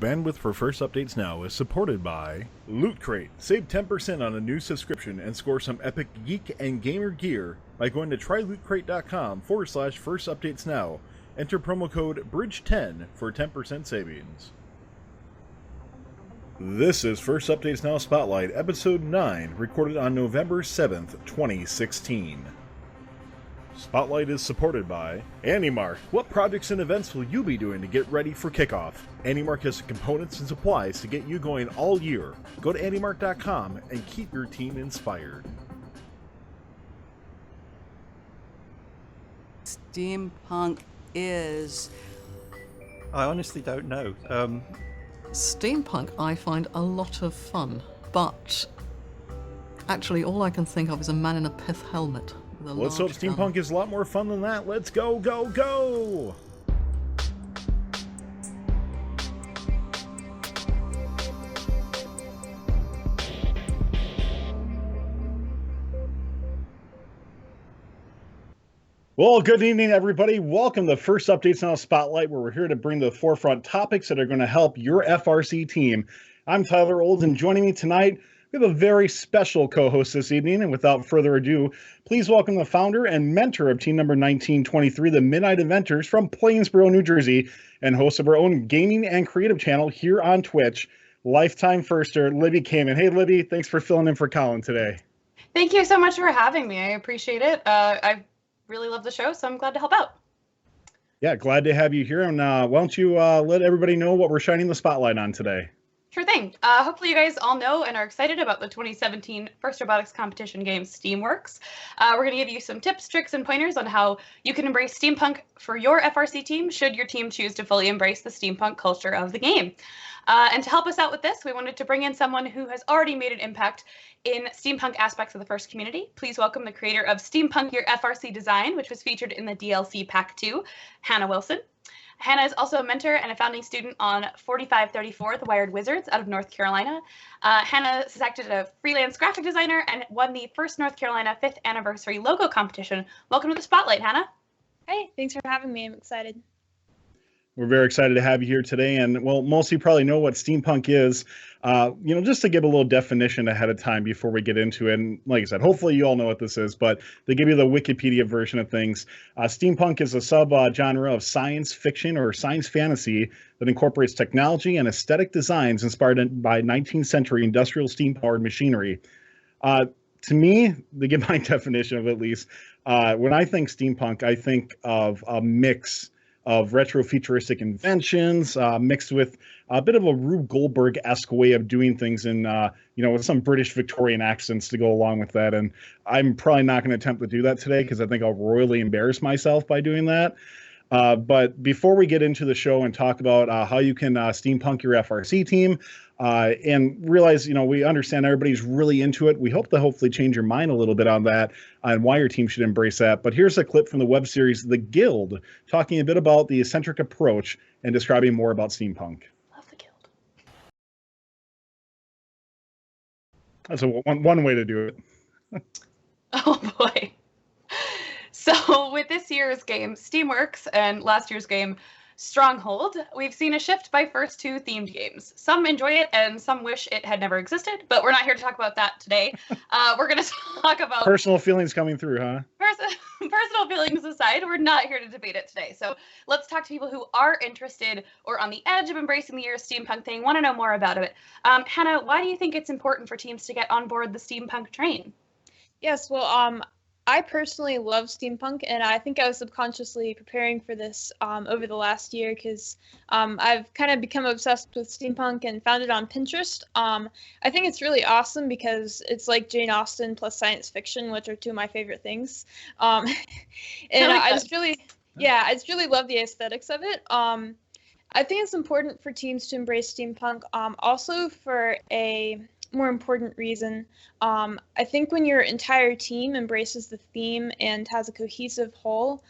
bandwidth for First Updates Now is supported by Loot Crate. Save 10% on a new subscription and score some epic geek and gamer gear by going to trylootcrate.com/First Updates Now. Enter promo code BRIDGE10 for 10% savings. This is First Updates Now Spotlight, Episode 9, recorded on November 7th, 2016. Spotlight is supported by AnyMark. What projects and events will you be doing to get ready for kickoff? AnyMark has the components and supplies to get you going all year. Go to AnyMark.com and keep your team inspired. Steampunk is... I honestly don't know. Steampunk I find a lot of fun, but actually all I can think of is a man in a pith helmet. Let's hope Steampunk is a lot more fun than that. Let's go, go, go! Well, good evening, everybody. Welcome to First Updates Now Spotlight, where we're here to bring to the forefront topics that are going to help your FRC team. I'm Tyler Olds, and joining me tonight, we have a very special co-host this evening, and without further ado, please welcome the founder and mentor of team number 1923, the Midnight Inventors from Plainsboro, New Jersey, and host of our own gaming and creative channel here on Twitch, lifetime firster, Libby Kamen. Hey, Libby, thanks for filling in for Colin today. Thank you so much for having me. I appreciate it. I really love the show, so I'm glad to help out. Yeah, glad to have you here, and why don't you let everybody know what we're shining the spotlight on today? Sure thing. Hopefully you guys all know and are excited about the 2017 First Robotics competition game, Steamworks. We're going to give you some tips, tricks, and pointers on how you can embrace steampunk for your FRC team, should your team choose to fully embrace the steampunk culture of the game. And to help us out with this, we wanted to bring in someone who has already made an impact in steampunk aspects of the first community. Please welcome the creator of Steampunk Your FRC Design, which was featured in the DLC Pack 2, Hannah Wilson. Hannah is also a mentor and a founding student on 4534, The Wired Wizards, out of North Carolina. Hannah has acted as a freelance graphic designer and won the first North Carolina 5th anniversary logo competition. Welcome to the spotlight, Hannah. Hey, thanks for having me. I'm excited. We're very excited to have you here today, and well, most of you probably know what steampunk is. Just to give a little definition ahead of time before we get into it, and like I said, hopefully you all know what this is, but to give you the Wikipedia version of things, steampunk is a sub-genre of science fiction or science fantasy that incorporates technology and aesthetic designs inspired by 19th century industrial steam-powered machinery. To me, to give my definition of it at least, when I think steampunk, I think of a mix of retro-futuristic inventions, mixed with a bit of a Rube Goldberg-esque way of doing things in, with some British Victorian accents to go along with that. And I'm probably not going to attempt to do that today because I think I'll royally embarrass myself by doing that. But before we get into the show and talk about how you can steampunk your FRC team, and realize, we understand everybody's really into it. We hope to hopefully change your mind a little bit on that and why your team should embrace that. But here's a clip from the web series The Guild, talking a bit about the eccentric approach and describing more about steampunk. Love the Guild. That's one way to do it. Oh boy. So with this year's game, Steamworks, and last year's game, Stronghold, we've seen a shift by first two themed games. Some enjoy it and some wish it had never existed, but we're not here to talk about that today. We're going to talk about... Personal feelings coming through, huh? Personal feelings aside, we're not here to debate it today. So let's talk to people who are interested or on the edge of embracing the year of steampunk thing, want to know more about it. Hannah, why do you think it's important for teams to get on board the steampunk train? Yes, well, I personally love steampunk, and I think I was subconsciously preparing for this over the last year because I've kind of become obsessed with steampunk and found it on Pinterest. I think it's really awesome because it's like Jane Austen plus science fiction, which are two of my favorite things. I just really love the aesthetics of it. I think it's important for teams to embrace steampunk, also for a more important reason. I think when your entire team embraces the theme and has a cohesive whole,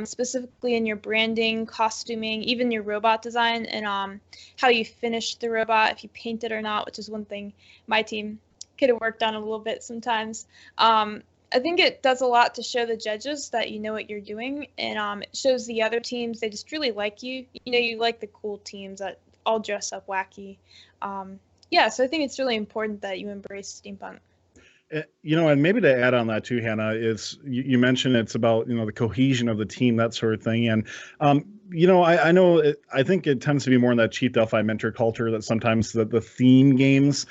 specifically in your branding, costuming, even your robot design, and how you finish the robot, if you paint it or not, which is one thing my team could have worked on a little bit sometimes. I think it does a lot to show the judges that you know what you're doing, and it shows the other teams they just really like you. You know, you like the cool teams that all dress up wacky. Yeah, so I think it's really important that you embrace steampunk. And maybe to add on that too, Hannah, is you mentioned it's about, the cohesion of the team, that sort of thing. And, I think it tends to be more in that Chief Delphi mentor culture that sometimes the theme games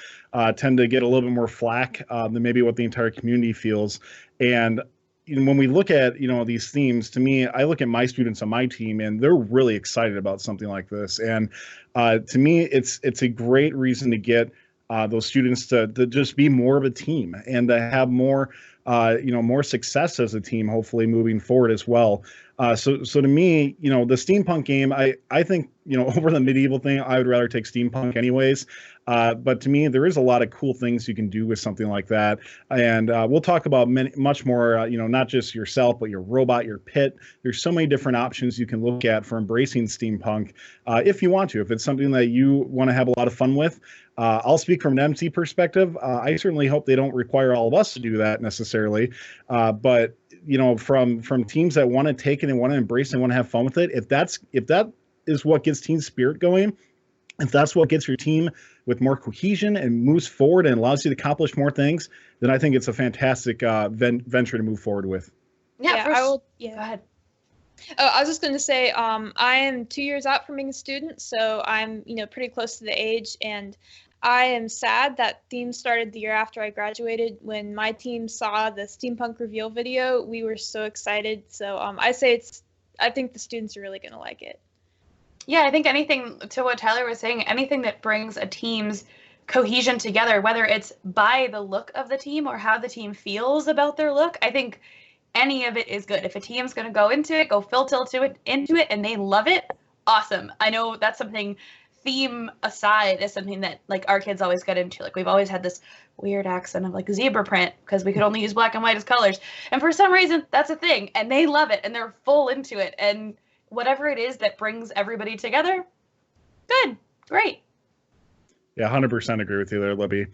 tend to get a little bit more flack than maybe what the entire community feels. And when we look at, these themes, to me, I look at my students on my team and they're really excited about something like this. And to me, it's a great reason to get those students to just be more of a team and to have more, more success as a team, hopefully moving forward as well. So to me, the steampunk game, I think, over the medieval thing, I would rather take steampunk anyways. But to me, there is a lot of cool things you can do with something like that. And we'll talk about much more, not just yourself, but your robot, your pit. There's so many different options you can look at for embracing steampunk if you want to, if it's something that you want to have a lot of fun with. I'll speak from an MC perspective. I certainly hope they don't require all of us to do that necessarily. But from teams that want to take it and want to embrace and want to have fun with it, if that is what gets team spirit going, if that's what gets your team with more cohesion and moves forward and allows you to accomplish more things, then I think it's a fantastic venture to move forward with. Yeah, I will. Yeah, go ahead. Oh, I was just going to say, I am 2 years out from being a student, so I'm, pretty close to the age, and I am sad that themes started the year after I graduated. When my team saw the steampunk reveal video, we were so excited. So I think the students are really going to like it. Yeah, I think anything, to what Tyler was saying, anything that brings a team's cohesion together, whether it's by the look of the team or how the team feels about their look, I think any of it is good. If a team's going to go into it, go full tilt into it, and they love it, awesome. I know that's something, theme aside, is something that like our kids always get into. Like we've always had this weird accent of like zebra print because we could only use black and white as colors. And for some reason, that's a thing. And they love it and they're full into it. And whatever it is that brings everybody together, good, great. Yeah, 100% agree with you there, Libby.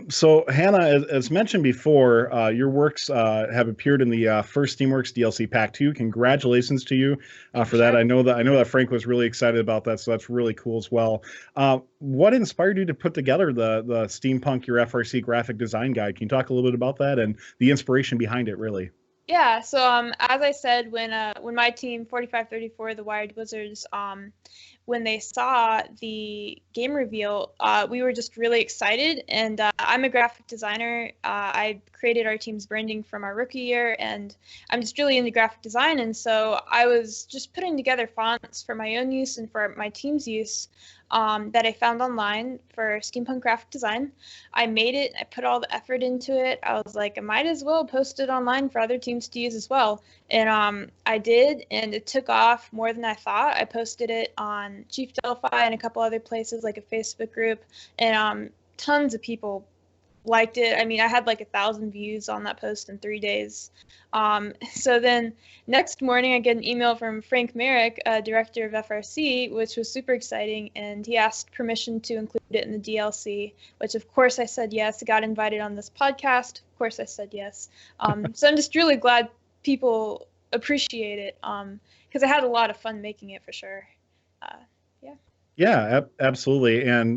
So, Hannah, as mentioned before, your works have appeared in the first Steamworks DLC Pack 2. Congratulations to you for that. I know that Frank was really excited about that, so that's really cool as well. What inspired you to put together the Steampunk Your FRC graphic design guide? Can you talk a little bit about that and the inspiration behind it, really? Yeah, so as I said, when my team 4534, the Wired Wizards, when they saw the game reveal, we were just really excited. And I'm a graphic designer. I created our team's branding from our rookie year, and I'm just really into graphic design. And so I was just putting together fonts for my own use and for my team's use that I found online for steampunk graphic design. I made it. I put all the effort into it. I was like, I might as well post it online for other teams to use as well. And I did, and it took off more than I thought. I posted it on Chief Delphi and a couple other places like a Facebook group, and tons of people liked it. I mean, I had like 1,000 views on that post in 3 days. So then next morning I get an email from Frank Merrick, director of FRC, which was super exciting. And he asked permission to include it in the DLC, which of course I said yes. I got invited on this podcast. Of course I said yes. So I'm just really glad people appreciate it because I had a lot of fun making it for sure. Yeah, absolutely. And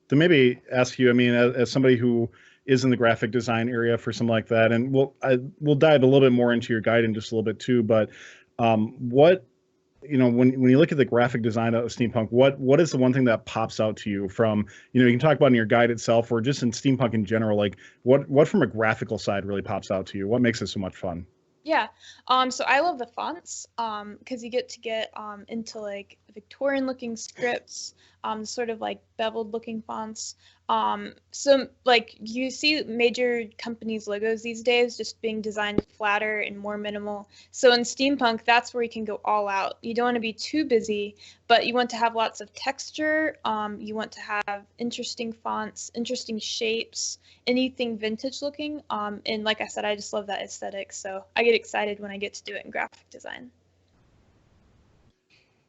to maybe ask you, I mean, as somebody who is in the graphic design area for something like that, and we'll dive a little bit more into your guide in just a little bit too, but what, when you look at the graphic design of steampunk, what is the one thing that pops out to you from, you can talk about in your guide itself or just in steampunk in general, like what from a graphical side really pops out to you? What makes it so much fun? Yeah, so I love the fonts because you get into like Victorian looking scripts, sort of like beveled looking fonts. So like you see major companies' logos these days just being designed flatter and more minimal. So in steampunk, that's where you can go all out. You don't want to be too busy, but you want to have lots of texture. You want to have interesting fonts, interesting shapes, anything vintage looking. And like I said, I just love that aesthetic. So I get excited when I get to do it in graphic design.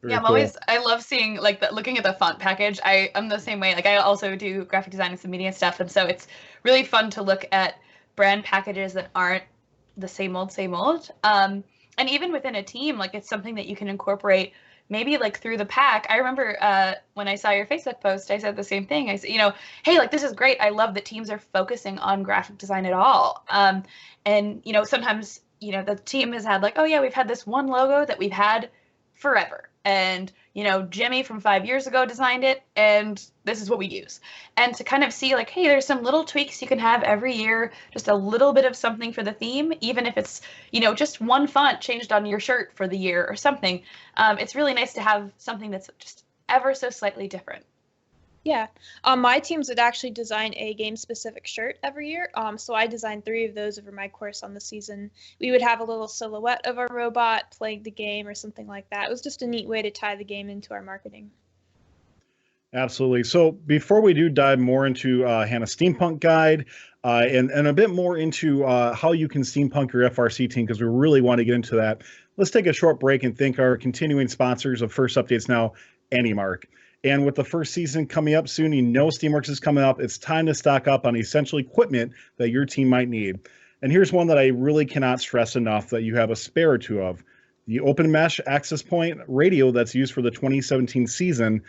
Yeah, I love seeing looking at the font package. I'm the same way. Like I also do graphic design and some media stuff. And so it's really fun to look at brand packages that aren't the same old. And even within a team, like it's something that you can incorporate maybe like through the pack. I remember when I saw your Facebook post, I said the same thing. I said, hey, like this is great. I love that teams are focusing on graphic design at all. And sometimes the team has had like, oh yeah, we've had this one logo that we've had forever. And, Jimmy from 5 years ago designed it, and this is what we use. And to kind of see like, hey, there's some little tweaks you can have every year, just a little bit of something for the theme, even if it's, just one font changed on your shirt for the year or something. It's really nice to have something that's just ever so slightly different. Yeah, my teams would actually design a game-specific shirt every year. So I designed 3 of those over my course on the season. We would have a little silhouette of our robot playing the game or something like that. It was just a neat way to tie the game into our marketing. Absolutely. So before we do dive more into Hannah's Steampunk Guide and a bit more into how you can steampunk your FRC team, because we really want to get into that, let's take a short break and thank our continuing sponsors of First Updates Now, AnyMark. And with the first season coming up soon, Steamworks is coming up. It's time to stock up on essential equipment that your team might need. And here's one that I really cannot stress enough that you have a spare or two of. The Open Mesh Access Point radio that's used for the 2017 season.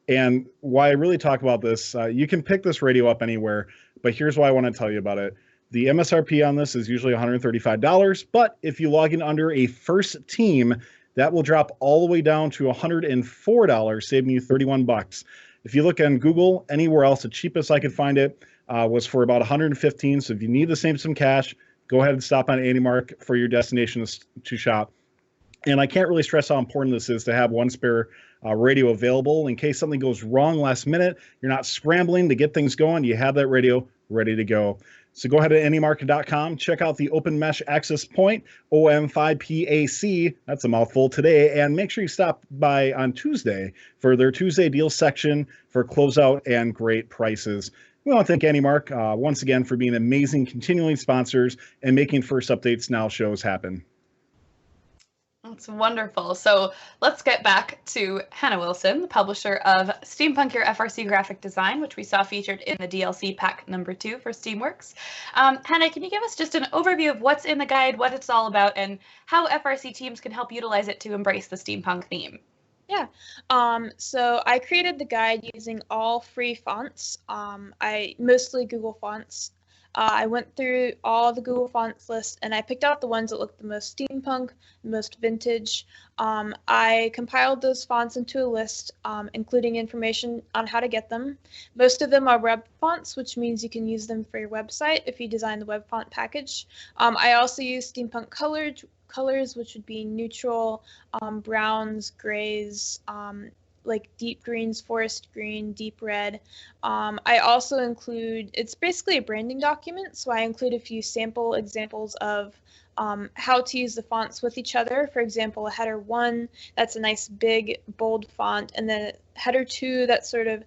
And why I really talk about this, you can pick this radio up anywhere, but here's why I want to tell you about it. The MSRP on this is usually $135, but if you log in under a first team, that will drop all the way down to $104, saving you $31. If you look on Google, anywhere else, the cheapest I could find it was for about $115. So if you need to save some cash, go ahead and stop on AnyMark for your destination to shop. And I can't really stress how important this is to have one spare radio available in case something goes wrong last minute. You're not scrambling to get things going. You have that radio ready to go. So go ahead to AnyMark.com, check out the Open Mesh Access Point, OM5PAC, that's a mouthful today, and make sure you stop by on Tuesday for their Tuesday deal section for closeout and great prices. We want to thank AnyMark once again for being amazing continuing sponsors and making First Updates Now shows happen. That's wonderful. So let's get back to Hannah Wilson, the publisher of Steampunk Your FRC Graphic Design, which we saw featured in the DLC pack number 2 for Steamworks. Hannah, can you give us just an overview of what's in the guide, what it's all about, and how FRC teams can help utilize it to embrace the steampunk theme? Yeah, so I created the guide using all free fonts, mostly Google fonts. I went through all the Google Fonts list and I picked out the ones that looked the most steampunk, the most vintage. I compiled those fonts into a list, including information on how to get them. Most of them are web fonts, which means you can use them for your website if you design the web font package. I also use steampunk colors, which would be neutral, browns, grays, like deep greens, forest green, deep red. I also include, it's basically a branding document, so I include a few sample examples of how to use the fonts with each other. For example, a header 1, that's a nice big bold font, and then header 2, that's sort of,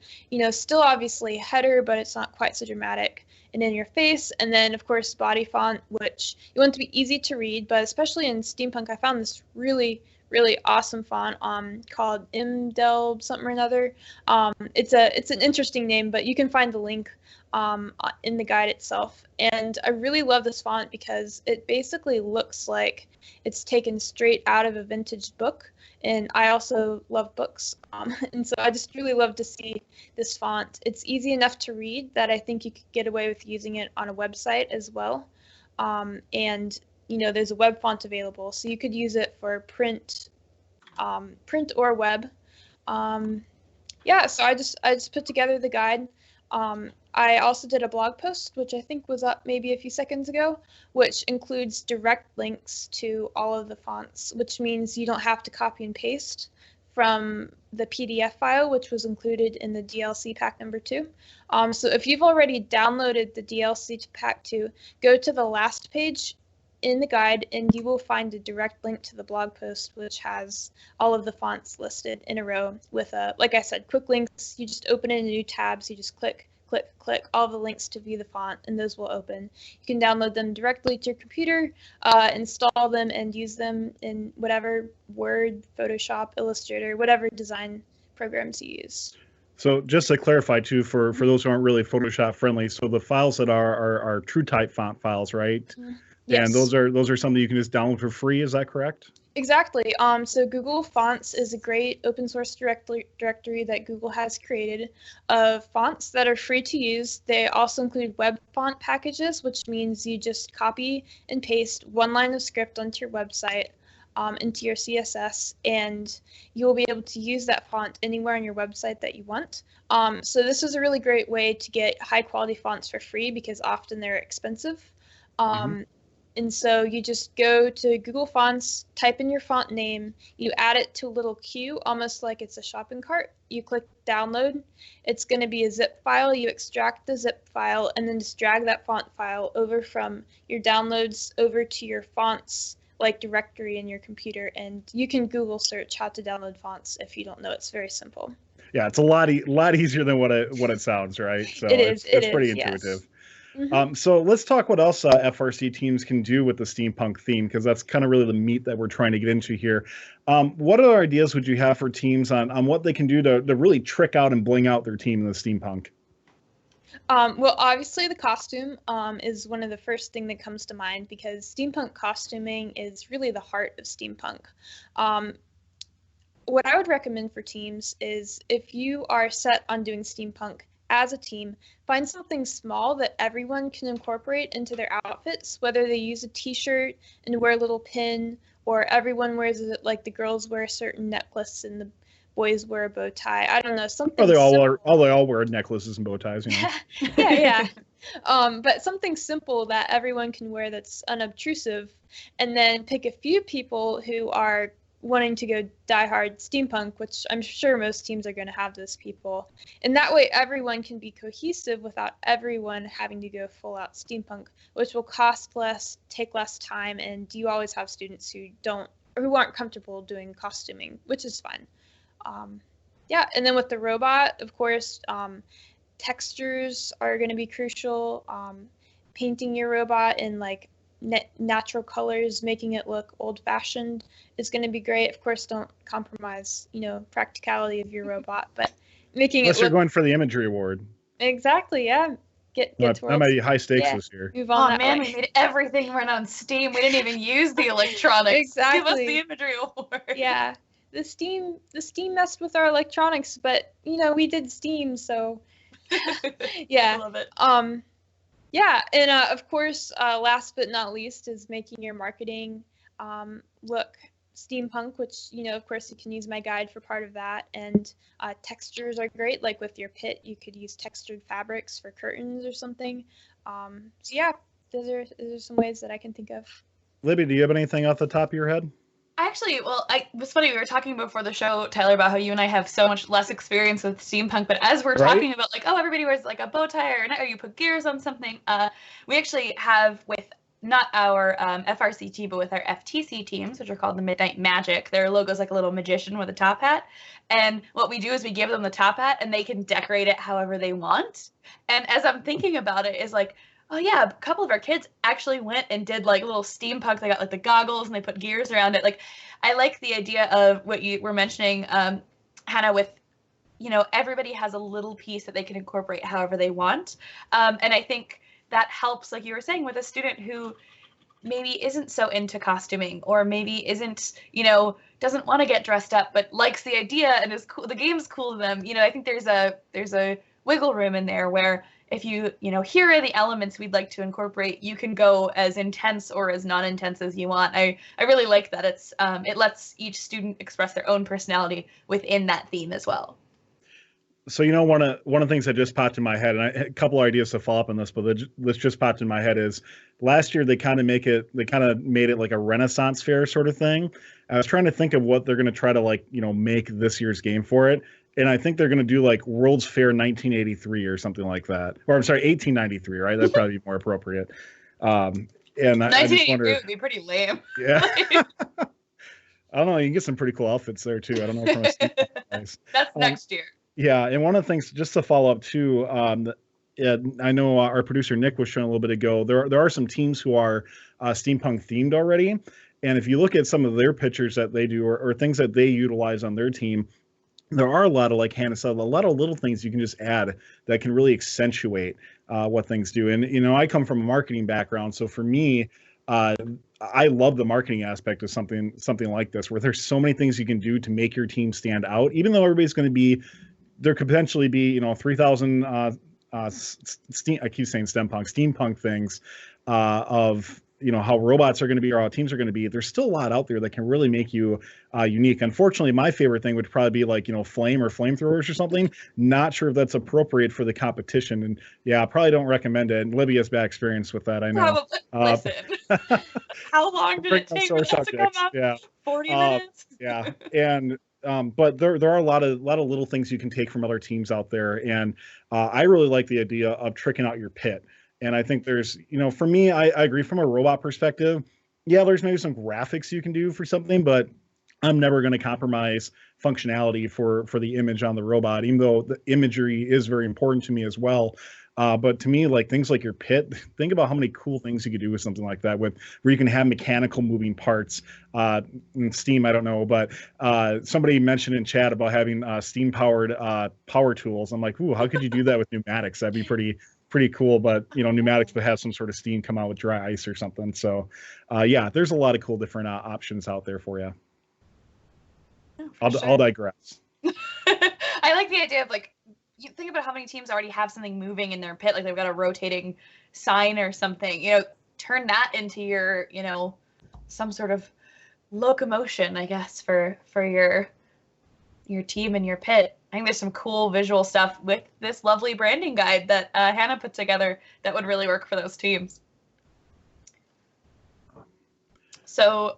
still obviously header, but it's not quite so dramatic and in your face. And then of course body font, which you want to be easy to read, but especially in steampunk, I found this really awesome font called Imdelb something or another. It's an interesting name, but you can find the link in the guide itself. And I really love this font because it basically looks like it's taken straight out of a vintage book. And I also love books. And so I just really love to see this font. It's easy enough to read that I think you could get away with using it on a website as well. And there's a web font available, so you could use it for print or web. Yeah, so I just put together the guide. I also did a blog post, which I think was up maybe a few seconds ago, which includes direct links to all of the fonts, which means you don't have to copy and paste from the PDF file, which was included in the DLC pack number 2. So if you've already downloaded the DLC pack 2, go to the last page in the guide and you will find a direct link to the blog post, which has all of the fonts listed in a row with like I said, quick links. You just open it in a new tab, so you just click all the links to view the font, and those will open. You can download them directly to your computer, install them, and use them in whatever Word, Photoshop, Illustrator, whatever design programs you use. So just to clarify too, for those who aren't really Photoshop friendly, so the files that are TrueType font files, right? Yes. And those are something you can just download for free. Is that correct? Exactly. So Google Fonts is a great open source directory that Google has created of fonts that are free to use. They also include web font packages, which means you just copy and paste one line of script onto your website, into your CSS, and you'll be able to use that font anywhere on your website that you want. So this is a really great way to get high quality fonts for free because often they're expensive. And so you just go to Google Fonts, type in your font name, you add it to a little queue, almost like it's a shopping cart. You click download. It's going to be a zip file. You extract the zip file and then just drag that font file over from your downloads over to your fonts like directory in your computer. And you can Google search how to download fonts if you don't know. It's very simple. Yeah, it's a lot easier than what it sounds, right? So it's pretty intuitive. Yes. Mm-hmm. So let's talk what else FRC teams can do with the steampunk theme, because that's kind of really the meat that we're trying to get into here. What other ideas would you have for teams on what they can do to really trick out and bling out their team in the steampunk? Well, obviously the costume is one of the first thing that comes to mind, because steampunk costuming is really the heart of steampunk. What I would recommend for teams is, if you are set on doing steampunk as a team, find something small that everyone can incorporate into their outfits, whether they use a t-shirt and wear a little pin, or everyone wears it, like the girls wear a certain necklace and the boys wear a bow tie. I don't know, something. They all wear necklaces and bow ties, you know. Yeah. But something simple that everyone can wear that's unobtrusive, and then pick a few people who are wanting to go diehard steampunk, which I'm sure most teams are going to have those people. And that way everyone can be cohesive without everyone having to go full out steampunk, which will cost less, take less time, and you always have students who aren't comfortable doing costuming, which is fine. Yeah, and then with the robot, of course, textures are going to be crucial. Painting your robot in like natural colors, making it look old-fashioned is going to be great. Of course, don't compromise, practicality of your robot, but making unless you're going for the imagery award. Exactly, yeah. Get that might be high stakes this year. Move on. Oh man, we made everything run on Steam. We didn't even use the electronics. Exactly. Give us the imagery award. Yeah, the Steam messed with our electronics, but we did Steam, so yeah. I love it. Yeah, and of course, last but not least is making your marketing look steampunk, which, of course, you can use my guide for part of that. And textures are great, like with your pit, you could use textured fabrics for curtains or something. So yeah, those are some ways that I can think of. Libby, do you have anything off the top of your head? Actually, it was funny, we were talking before the show, Tyler, about how you and I have so much less experience with steampunk, but as we're talking about, like, oh, everybody wears like a bow tie or you put gears on something, we actually have, with not our FRC team, but with our FTC teams, which are called the Midnight Magic, their logo's like a little magician with a top hat, and what we do is we give them the top hat, and they can decorate it however they want. And as I'm thinking about it, is like, oh yeah, a couple of our kids actually went and did like little steampunk. They got like the goggles and they put gears around it. Like, I like the idea of what you were mentioning, Hannah, with, everybody has a little piece that they can incorporate however they want. And I think that helps, like you were saying, with a student who maybe isn't so into costuming, or maybe isn't, doesn't want to get dressed up, but likes the idea and is cool. The game's cool to them. I think there's a wiggle room in there where, if you here are the elements we'd like to incorporate, you can go as intense or as non-intense as you want. I really like that. It's it lets each student express their own personality within that theme as well. So one of the things that just popped in my head, and I had a couple ideas to follow up on this, but this just popped in my head, is last year they kind of made it like a Renaissance fair sort of thing. I was trying to think of what they're going to try to make this year's game for it. And I think they're going to do like World's Fair 1983 or something like that. Or I'm sorry, 1893, right? That'd probably be more appropriate. And I just wonder, would be pretty lame. Yeah. I don't know. You can get some pretty cool outfits there too. I don't know. That's next year. Yeah. And one of the things, just to follow up too, I know our producer Nick was showing a little bit ago, there are some teams who are steampunk themed already. And if you look at some of their pictures that they do, or things that they utilize on their team, there are a lot of, like Hannah said, a lot of little things you can just add that can really accentuate what things do. And, I come from a marketing background. So for me, I love the marketing aspect of something like this, where there's so many things you can do to make your team stand out, even though everybody's going to be, there could potentially be 3,000 I keep saying steampunk things of how robots are going to be or how teams are going to be. There's still a lot out there that can really make you unique. Unfortunately, my favorite thing would probably be like flame or flamethrowers or something. Not sure if that's appropriate for the competition, and yeah, I probably don't recommend it. And Libby has bad experience with that, I know. Listen, how long did it take for that to come up? Yeah, 40 minutes. Yeah, and but there are a lot of little things you can take from other teams out there, and I really like the idea of tricking out your pit. And I think there's, for me, I agree from a robot perspective. Yeah, there's maybe some graphics you can do for something, but I'm never going to compromise functionality for the image on the robot, even though the imagery is very important to me as well. But to me, like things like your pit, think about how many cool things you could do with something like that, where you can have mechanical moving parts. In Steam, I don't know, but somebody mentioned in chat about having steam powered power tools. I'm like, ooh, how could you do that with pneumatics? That'd be pretty cool. But pneumatics would have some sort of steam come out with dry ice or something. So yeah, there's a lot of cool different options out there for you. Yeah, I'll digress. I like the idea of you think about how many teams already have something moving in their pit, like they've got a rotating sign or something. Turn that into your some sort of locomotion, I guess, for your team and your pit. I think there's some cool visual stuff with this lovely branding guide that Hannah put together that would really work for those teams. So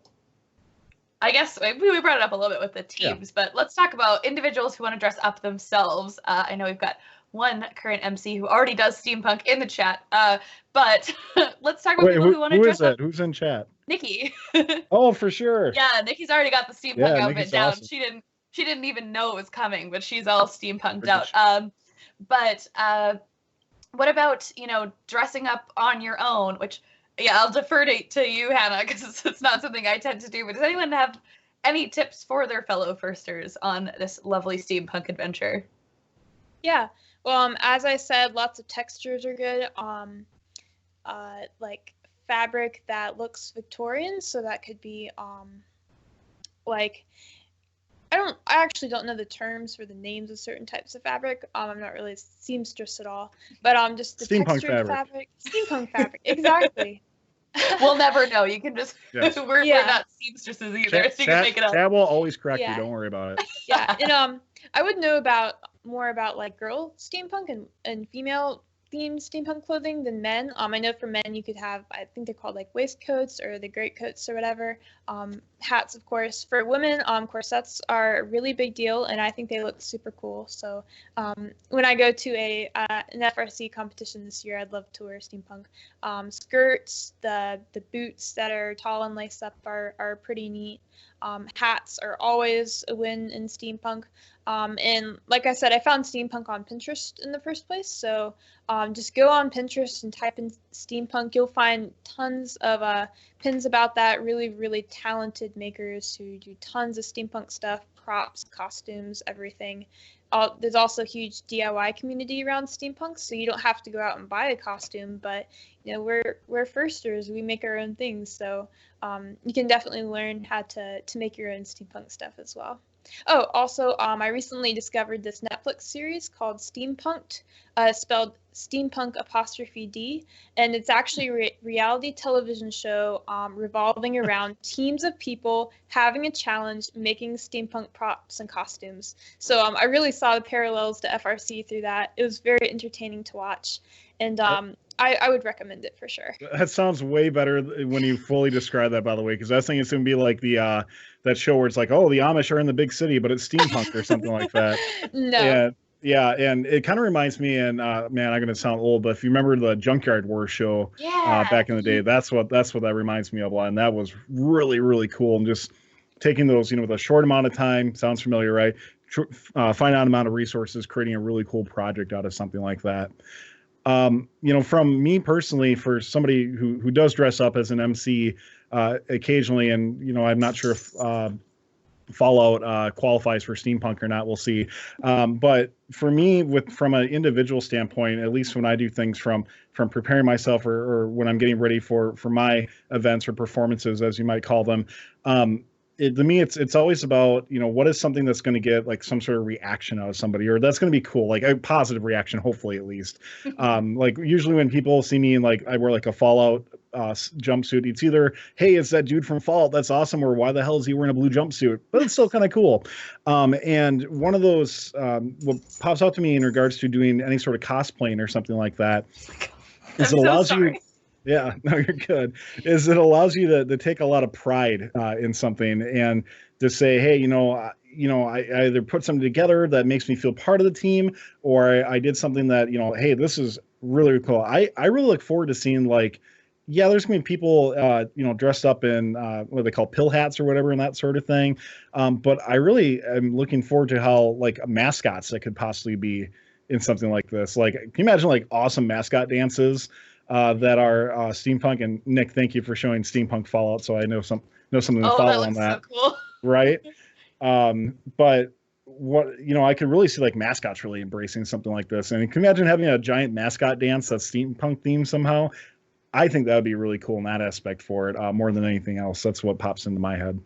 I guess we brought it up a little bit with the teams, but let's talk about individuals who want to dress up themselves. I know we've got one current MC who already does steampunk in the chat, but let's talk about people who want to dress up. Who's in chat? Nikki. Oh, for sure. Yeah, Nikki's already got the steampunk outfit Nikki's down. Awesome. She didn't even know it was coming, but she's all steampunked out. Sure. But what about dressing up on your own? Which I'll defer to you, Hannah, because it's not something I tend to do. But does anyone have any tips for their fellow firsters on this lovely steampunk adventure? Yeah. Well, as I said, lots of textures are good. Like fabric that looks Victorian, so that could be like I actually don't know the terms for the names of certain types of fabric. I'm not really a seamstress at all, but just the Steampunk textured fabric. Steampunk fabric, exactly. We'll never know. You can just we're not seamstresses either, so you can make it up. Chad will always correct you. Don't worry about it. Yeah, and I would know more about like girl steampunk and female themed steampunk clothing than men. I know for men you could have, I think they're called like waistcoats or the greatcoats or whatever. Hats, of course. For women, corsets are a really big deal, and I think they look super cool. So when I go to an FRC competition this year, I'd love to wear steampunk. Skirts, the boots that are tall and laced up are pretty neat. Hats are always a win in steampunk. And like I said, I found steampunk on Pinterest in the first place. So just go on Pinterest and type in steampunk. You'll find tons of pins about that. Really, really talented makers who do tons of steampunk stuff, props, costumes, everything. There's also a huge DIY community around steampunk, so you don't have to go out and buy a costume. But we're firsters. We make our own things, so you can definitely learn how to make your own steampunk stuff as well. Oh, also, I recently discovered this Netflix series called Steampunked, spelled Steampunk''D, and it's actually a reality television show revolving around teams of people having a challenge making steampunk props and costumes. So I really saw the parallels to FRC through that. It was very entertaining to watch, and I would recommend it for sure. That sounds way better when you fully describe that, by the way, because I was thinking it's going to be like the that show where it's like, oh, the Amish are in the big city, but it's steampunk or something like that. No. Yeah, and it kind of reminds me, and man, I'm going to sound old, but if you remember the Junkyard Wars show back in the day, that's what that reminds me of a lot, and that was really, really cool. And just taking those, with a short amount of time, sounds familiar, right? Finite amount of resources, creating a really cool project out of something like that. From me personally, for somebody who does dress up as an MC occasionally, and I'm not sure if Fallout qualifies for steampunk or not, we'll see. But for me, from an individual standpoint, at least when I do things from preparing myself or when I'm getting ready for my events or performances, as you might call them, to me, it's always about, what is something that's going to get like some sort of reaction out of somebody, or that's going to be cool, like a positive reaction, hopefully at least. Like usually when people see me in like I wear like a Fallout jumpsuit, it's either, hey, it's that dude from Fallout, that's awesome, or why the hell is he wearing a blue jumpsuit? But it's still kind of cool. And one of those what pops out to me in regards to doing any sort of cosplaying or something like that is it allows you. Yeah, no, you're good. Is it allows you to take a lot of pride in something and to say, hey, I either put something together that makes me feel part of the team, or I did something that, hey, this is really cool. I really look forward to seeing there's gonna be people, dressed up in what they call pill hats or whatever and that sort of thing. But I really am looking forward to how mascots that could possibly be in something like this. Like, can you imagine awesome mascot dances? That are steampunk, and Nick, thank you for showing Steampunk Fallout, so I know something to follow on that. So cool. Right? But what I could really see mascots really embracing something like this, and can you imagine having a giant mascot dance that's steampunk themed somehow? I think that would be really cool in that aspect for it, more than anything else. That's what pops into my head.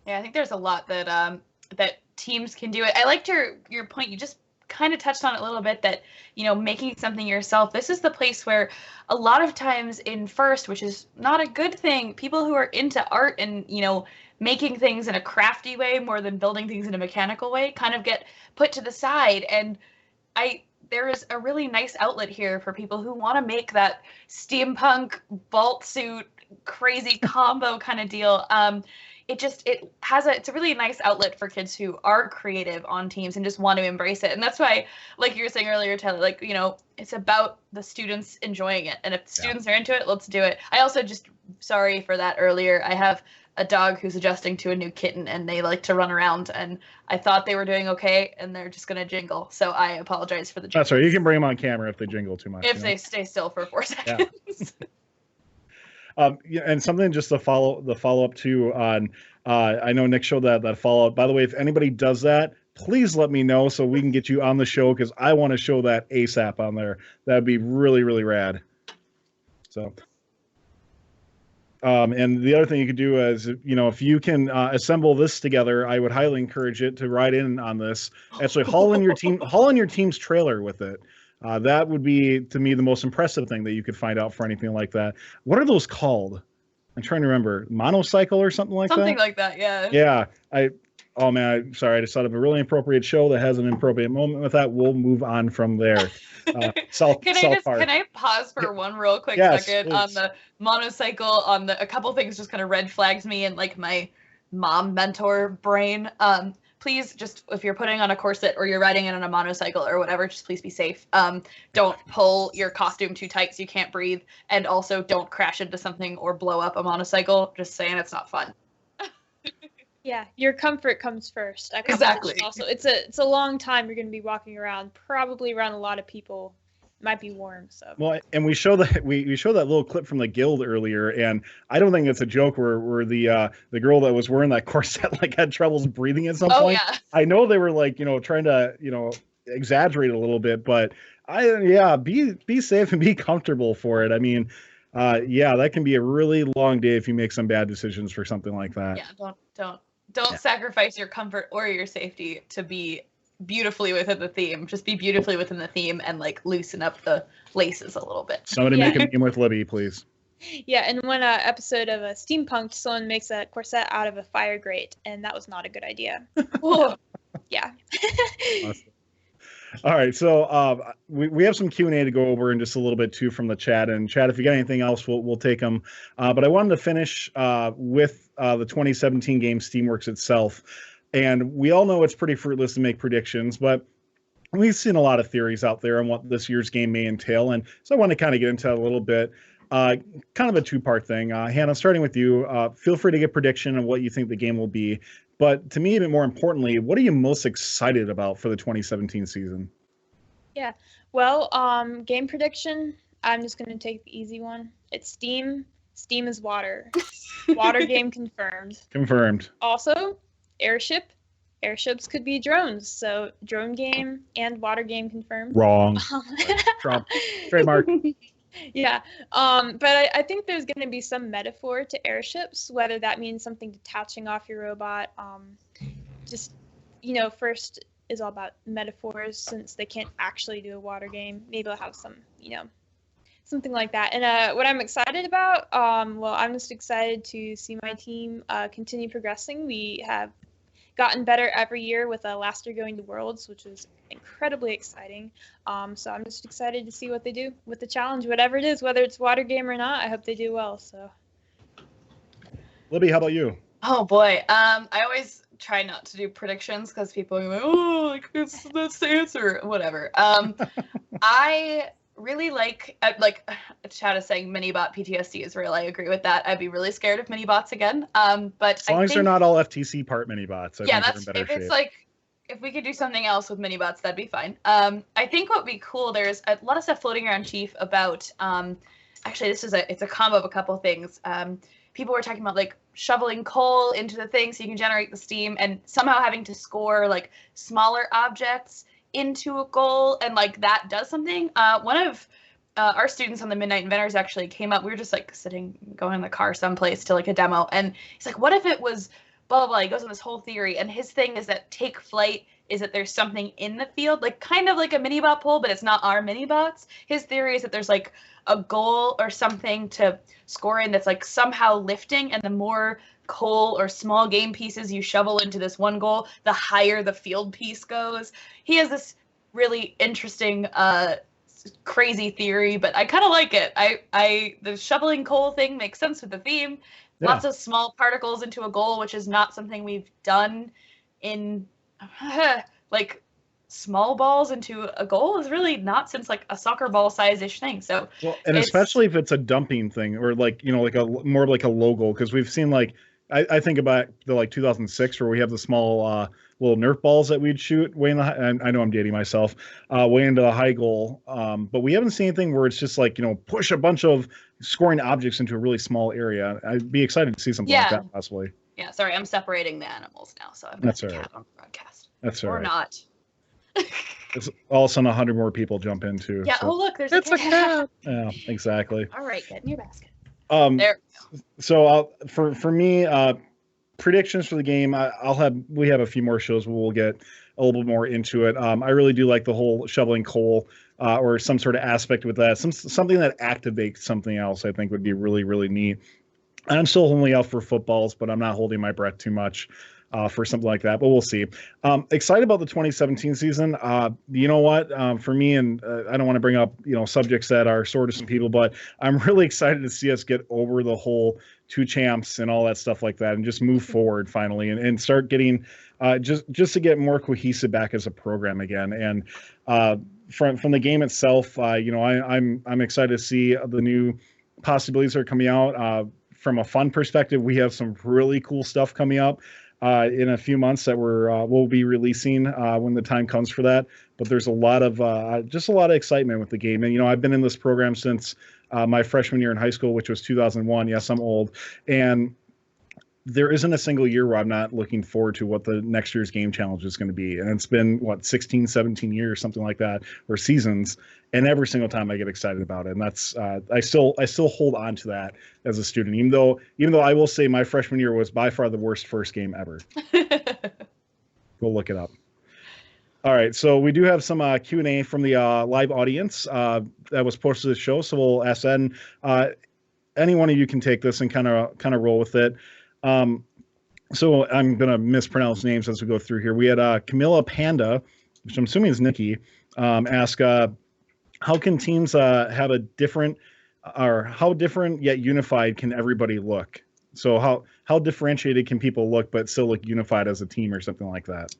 Yeah, I think there's a lot that that teams can do. I liked your point. You just kind of touched on it a little bit, that making something yourself, this is the place where a lot of times in first, which is not a good thing, people who are into art and making things in a crafty way more than building things in a mechanical way kind of get put to the side. And there is a really nice outlet here for people who want to make that steampunk vault suit crazy combo kind of deal. It's a really nice outlet for kids who are creative on teams and just want to embrace it. And that's why, like you were saying earlier, Tyler, it's about the students enjoying it. And if the students are into it, let's do it. I also sorry for that earlier. I have a dog who's adjusting to a new kitten and they like to run around, and I thought they were doing okay and they're just going to jingle. So I apologize for the jingle. That's right. You can bring them on camera if they jingle too much. If they stay still for 4 seconds. Yeah. And something just to follow up to on, I know Nick showed that follow up. By the way, if anybody does that, please let me know so we can get you on the show, because I want to show that ASAP on there. That'd be really, really rad. So, and the other thing you could do is, if you can assemble this together, I would highly encourage it to ride in on this. Actually, haul in your team's trailer with it. That would be, to me, the most impressive thing that you could find out for anything like that. What are those called? I'm trying to remember. Monocycle or something like that? Something like that, yeah. Yeah. Oh, man, sorry. I just thought of a really appropriate show that has an appropriate moment with that. We'll move on from there. Can I pause for one real quick second? Please. On the monocycle, a couple things just kind of red flags me in my mom mentor brain. Please, just if you're putting on a corset or you're riding in on a monocycle or whatever, just please be safe. Don't pull your costume too tight so you can't breathe, and also don't crash into something or blow up a monocycle. Just saying, it's not fun. Yeah, your comfort comes first. Exactly. Also, it's a long time you're going to be walking around, probably around a lot of people. It might be warm, so. Well, and we show that little clip from the guild earlier, and I don't think it's a joke where the girl that was wearing that corset had troubles breathing at some point. Yeah. I know they were trying to exaggerate a little bit, but be safe and be comfortable for it. I mean, that can be a really long day if you make some bad decisions for something like that. Yeah, don't sacrifice your comfort or your safety to be beautifully within the theme. Just be beautifully within the theme and loosen up the laces a little bit. Somebody make a meme with Libby, please. Yeah, in one episode of Steampunk, someone makes a corset out of a fire grate, and that was not a good idea. Yeah. Awesome. All right, so we have some Q&A to go over in just a little bit too from the chat. And chat, if you got anything else, we'll take them. But I wanted to finish with the 2017 game Steamworks itself. And we all know it's pretty fruitless to make predictions, but we've seen a lot of theories out there on what this year's game may entail. And so I want to kind of get into that a little bit. Kind of a two-part thing. Hannah, starting with you, feel free to give prediction of what you think the game will be. But to me, even more importantly, what are you most excited about for the 2017 season? Yeah, well, game prediction, I'm just going to take the easy one. It's Steam. Steam is water. Water game confirmed. Confirmed. Also, airship. Airships could be drones, so drone game and water game confirmed. Wrong. Trump. Trademark. Yeah, but I think there's going to be some metaphor to airships, whether that means something detaching off your robot. Just, first is all about metaphors since they can't actually do a water game. Maybe they'll have some, something like that. And what I'm excited about, I'm just excited to see my team continue progressing. We have gotten better every year with last year going to Worlds, which was incredibly exciting. So I'm just excited to see what they do with the challenge, whatever it is, whether it's water game or not. I hope they do well. So, Libby, how about you? Oh boy, I always try not to do predictions because people are like, oh, that's the answer, whatever. I really like Chad is saying Minibot PTSD is real. I agree with that. I'd be really scared of Minibots again. But as long as they're not all FTC part Minibots, I think that's they're in better if shape. it's like if we could do something else with Minibots, that'd be fine. I think what would be cool. There's a lot of stuff floating around, Chief, about actually it's a combo of a couple things. People were talking about like shoveling coal into the thing so you can generate the steam, and somehow having to score like smaller objects into a goal, and like that does something. One of our students on the Midnight Inventors actually came up. We were just like going in the car someplace to like a demo, and he's like, what if it was blah blah blah. He goes on this whole theory, and his thing is that take flight is that there's something in the field, like kind of like a Minibot pool, but it's not our Minibots. His theory is that there's like a goal or something to score in that's like somehow lifting, and the more coal or small game pieces you shovel into this one goal, the higher the field piece goes. He has this really interesting crazy theory, but I kind of like it. The shoveling coal thing makes sense with the theme. Yeah. Lots of small particles into a goal, which is not something we've done in like small balls into a goal is really not since like a soccer ball size-ish thing. So and especially if it's a dumping thing, or like like a more like a low goal, because we've seen like I think about the like 2006 where we have the small little Nerf balls that we'd shoot way in the I know I'm dating myself, way into the high goal, but we haven't seen anything where it's just like push a bunch of scoring objects into a really small area. I'd be excited to see something like that possibly. Yeah, sorry, I'm separating the animals now, so I'm that's got all a right. cat on the broadcast. That's all or right. not. It's all of a sudden 100 more people jump in too. Yeah. So. Oh look, there's a cat. Yeah, exactly. All right, get in your basket. There. So for me, predictions for the game, we have a few more shows where we'll get a little bit more into it. I really do like the whole shoveling coal or some sort of aspect with that. Something that activates something else, I think would be really, really neat. I'm still only out for footballs, but I'm not holding my breath too much for something like that, but we'll see. Excited about the 2017 season. You know what? For me, and I don't want to bring up subjects that are sore to some people, but I'm really excited to see us get over the whole two champs and all that stuff like that, and just move forward finally, and start getting just to get more cohesive back as a program again. And from the game itself, I'm excited to see the new possibilities that are coming out. From a fun perspective, we have some really cool stuff coming up in a few months that we'll be releasing when the time comes for that. But there's a lot of excitement with the game. And I've been in this program since my freshman year in high school, which was 2001. Yes, I'm old. And there isn't a single year where I'm not looking forward to what the next year's game challenge is going to be. And it's been 16, 17 years, something like that, or seasons. And every single time I get excited about it. And that's I still hold on to that as a student, even though I will say my freshman year was by far the worst first game ever. Go look it up. All right, so we do have some Q&A from the live audience that was posted to the show. So we'll ask that. And any one of you can take this and kind of roll with it. So I'm going to mispronounce names as we go through here. We had Camilla Panda, which I'm assuming is Nikki, ask, how can teams have a different, or how different yet unified can everybody look? So how differentiated can people look but still look unified as a team or something like that?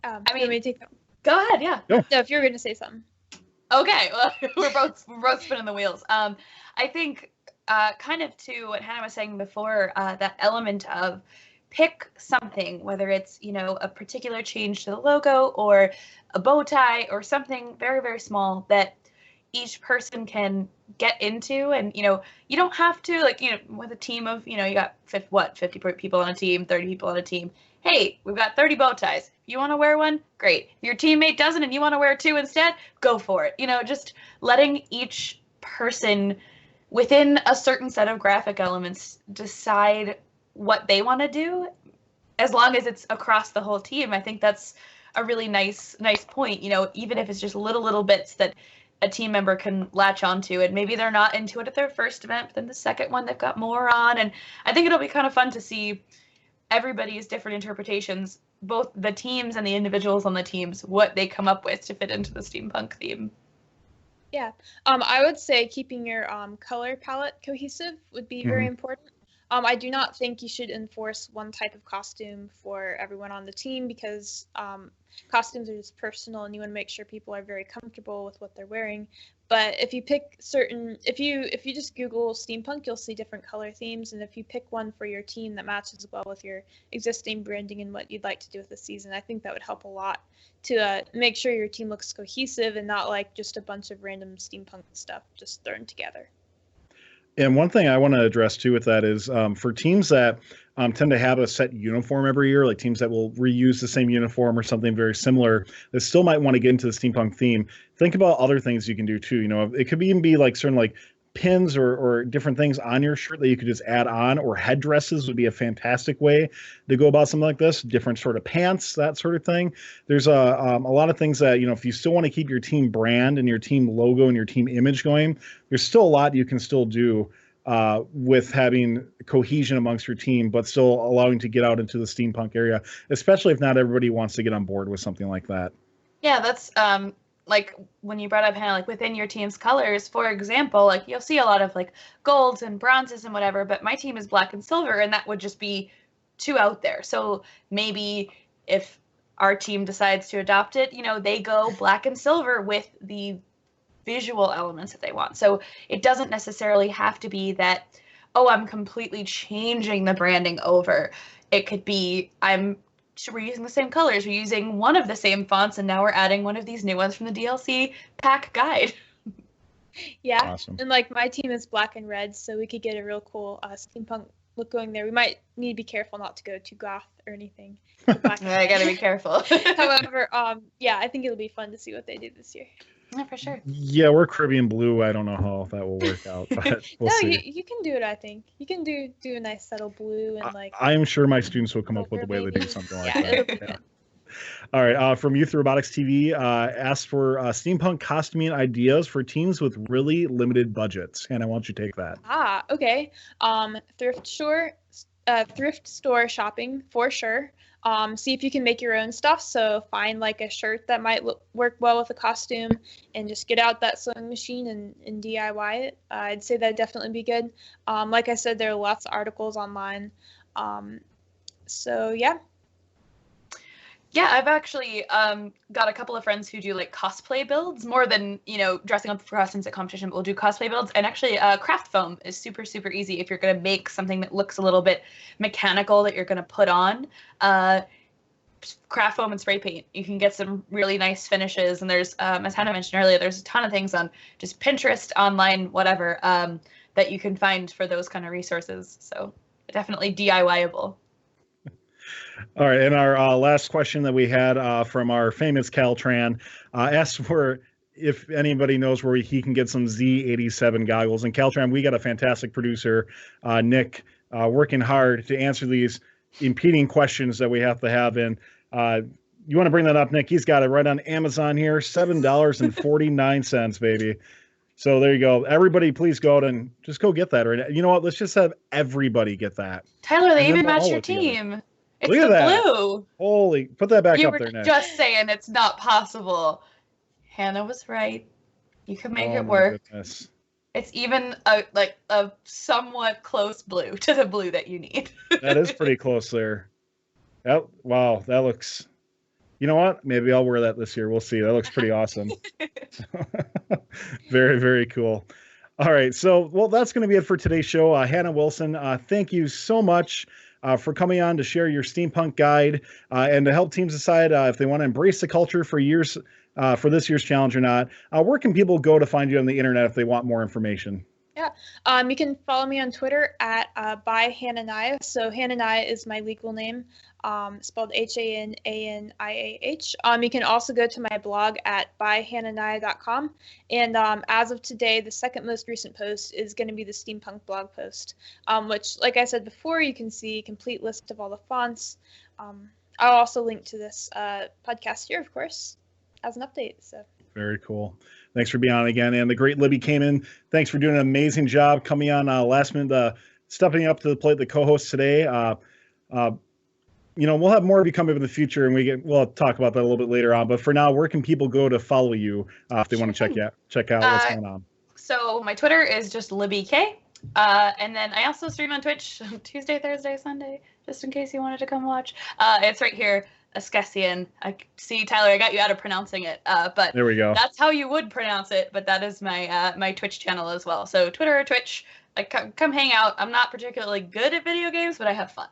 I mean, let me take that. Go ahead, yeah. No, if you're going to say something. Okay, well, we're both spinning the wheels. I think kind of to what Hannah was saying before, that element of pick something, whether it's a particular change to the logo or a bow tie or something very, very small that each person can get into. And, you don't have to, like, with a team of, you got 50 people on a team, 30 people on a team. Hey, we've got 30 bow ties. If you want to wear one, great. If your teammate doesn't and you want to wear 2 instead, go for it. Just letting each person within a certain set of graphic elements decide what they want to do, as long as it's across the whole team. I think that's a really nice point, even if it's just little bits that a team member can latch onto, and maybe they're not into it at their first event, but then the second one they've got more on. And I think it'll be kind of fun to see everybody's different interpretations, both the teams and the individuals on the teams, what they come up with to fit into the steampunk theme. Yeah, I would say keeping your color palette cohesive would be very important. I do not think you should enforce one type of costume for everyone on the team, because costumes are just personal and you want to make sure people are very comfortable with what they're wearing. But if you pick if you just Google steampunk, you'll see different color themes, and if you pick one for your team that matches well with your existing branding and what you'd like to do with the season, I think that would help a lot to make sure your team looks cohesive and not like just a bunch of random steampunk stuff just thrown together. And one thing I want to address too with that is for teams that tend to have a set uniform every year, like teams that will reuse the same uniform or something very similar, that still might want to get into the steampunk theme. Think about other things you can do too. It could even be like certain like pins or different things on your shirt that you could just add on, or headdresses would be a fantastic way to go about something like this. Different sort of pants, that sort of thing. There's a lot of things that, if you still want to keep your team brand and your team logo and your team image going, there's still a lot you can still do with having cohesion amongst your team, but still allowing to get out into the steampunk area, especially if not everybody wants to get on board with something like that. Yeah, that's like when you brought up Hannah, like within your team's colors, for example, like you'll see a lot of like golds and bronzes and whatever, but my team is black and silver, and that would just be too out there. So maybe if our team decides to adopt it, they go black and silver with the visual elements that they want. So it doesn't necessarily have to be that, oh, I'm completely changing the branding over. It could be we're using the same colors, we're using one of the same fonts, and now we're adding one of these new ones from the DLC pack guide. Yeah, awesome. And like my team is black and red, so we could get a real cool steampunk look going there. We might need to be careful not to go too goth or anything. I gotta be careful. However, yeah, I think it'll be fun to see what they do this year. Yeah, for sure. Yeah, we're Caribbean blue. I don't know how that will work out, but we'll see. You can do it. I think you can do a nice subtle blue and like. I'm sure my students will come up with a way to do something like that. Yeah. All right. From Youth Robotics TV, asked for steampunk costuming ideas for teams with really limited budgets, and I want you to take that. Okay. Thrift store shopping for sure. See if you can make your own stuff. So find like a shirt that might work well with a costume, and just get out that sewing machine and DIY it. I'd say that'd definitely be good. Like I said, there are lots of articles online. So yeah. Yeah, I've actually got a couple of friends who do like cosplay builds more than, dressing up for costumes at competition, but we'll do cosplay builds. And actually craft foam is super, super easy if you're going to make something that looks a little bit mechanical that you're going to put on. Craft foam and spray paint. You can get some really nice finishes. And there's, as Hannah mentioned earlier, there's a ton of things on just Pinterest, online, whatever, that you can find for those kind of resources. So definitely DIY-able. All right, and our last question that we had from our famous Tran asked for if anybody knows where he can get some Z87 goggles. And Tran, we got a fantastic producer, Nick, working hard to answer these impeding questions that we have to have. And you want to bring that up, Nick? He's got it right on Amazon here, $7.49, baby. So there you go. Everybody, please go out and just go get that. Right? You know what? Let's just have everybody get that. Tyler, they even match your team. Together. It's Look at the that. blue. Holy, put that back you up were there, Nick. Just saying it's not possible. Hannah was right. You can make it work. Goodness. It's even a somewhat close blue to the blue that you need. That is pretty close there. Wow, that looks. You know what? Maybe I'll wear that this year. We'll see. That looks pretty awesome. Very, very cool. All right. So, well, that's going to be it for today's show. Hannah Wilson, thank you so much for coming on to share your steampunk guide and to help teams decide if they want to embrace the culture for years for this year's challenge or not. Where can people go to find you on the internet if they want more information? Yeah, you can follow me on Twitter at by Hananiah. So Hananiah is my legal name, spelled Hananiah. You can also go to my blog at byhananiah.com. And as of today, the second most recent post is going to be the Steampunk blog post, which, like I said before, you can see a complete list of all the fonts. I'll also link to this podcast here, of course, as an update. So very cool. Thanks for being on again. And the great Libby Kamen, thanks for doing an amazing job coming on last minute, stepping up to the plate, the co-host today. We'll have more of you come up in the future, and we'll talk about that a little bit later on. But for now, where can people go to follow you if they want to check out what's going on? So my Twitter is just Libby K. And then I also stream on Twitch Tuesday, Thursday, Sunday, just in case you wanted to come watch. It's right here. Ascesian. I see, Tyler, I got you out of pronouncing it, but there we go. That's how you would pronounce it, but that is my my Twitch channel as well. So Twitter or Twitch, come hang out. I'm not particularly good at video games, but I have fun.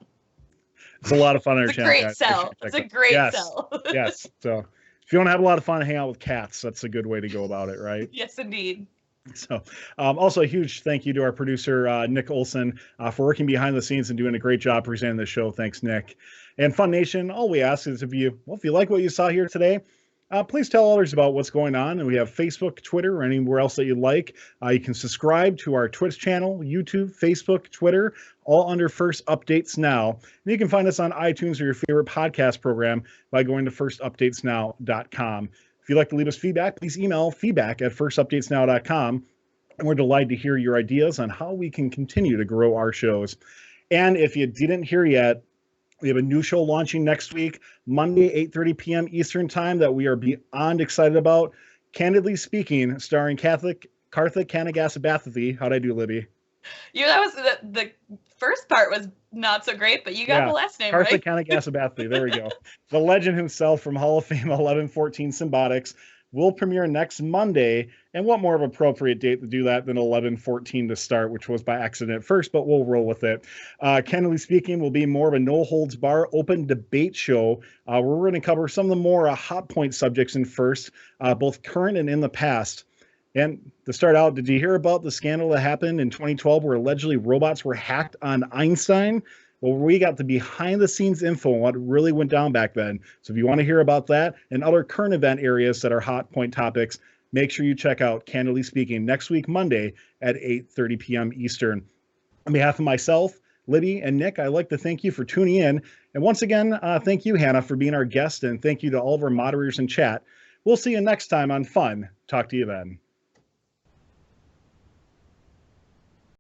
It's a lot of fun on our channel. It's a great sell. Yes. So if you want to have a lot of fun and hang out with cats, that's a good way to go about it, right? Yes, indeed. So also a huge thank you to our producer, Nick Olson, for working behind the scenes and doing a great job presenting the show. Thanks, Nick. And Fun Nation, all we ask is if you like what you saw here today, please tell others about what's going on. And we have Facebook, Twitter, or anywhere else that you like. You can subscribe to our Twitch channel, YouTube, Facebook, Twitter, all under First Updates Now. And you can find us on iTunes or your favorite podcast program by going to firstupdatesnow.com. If you'd like to leave us feedback, please email feedback@firstupdatesnow.com. And we're delighted to hear your ideas on how we can continue to grow our shows. And if you didn't hear yet, we have a new show launching next week, Monday, 8:30 p.m. Eastern Time, that we are beyond excited about. Candidly Speaking, starring Karthik Kanagasabathy. How'd I do, Libby? That was the first part was not so great, but you got the last name right. Karthik Kanagasabathy. There we go. The legend himself from Hall of Fame 1114 Symbotics will premiere next Monday. And what more of an appropriate date to do that than 11/14 to start, which was by accident at first, but we'll roll with it. Candidly Speaking will be more of a no-holds-bar open debate show where we're going to cover some of the more hot point subjects in First, both current and in the past. And to start out, did you hear about the scandal that happened in 2012 where allegedly robots were hacked on Einstein? Well, we got the behind-the-scenes info on what really went down back then. So if you want to hear about that and other current event areas that are hot point topics, make sure you check out Candidly Speaking next week, Monday at 8:30 p.m. Eastern. On behalf of myself, Libby, and Nick, I'd like to thank you for tuning in. And once again, thank you, Hannah, for being our guest, and thank you to all of our moderators in chat. We'll see you next time on Fun. Talk to you then.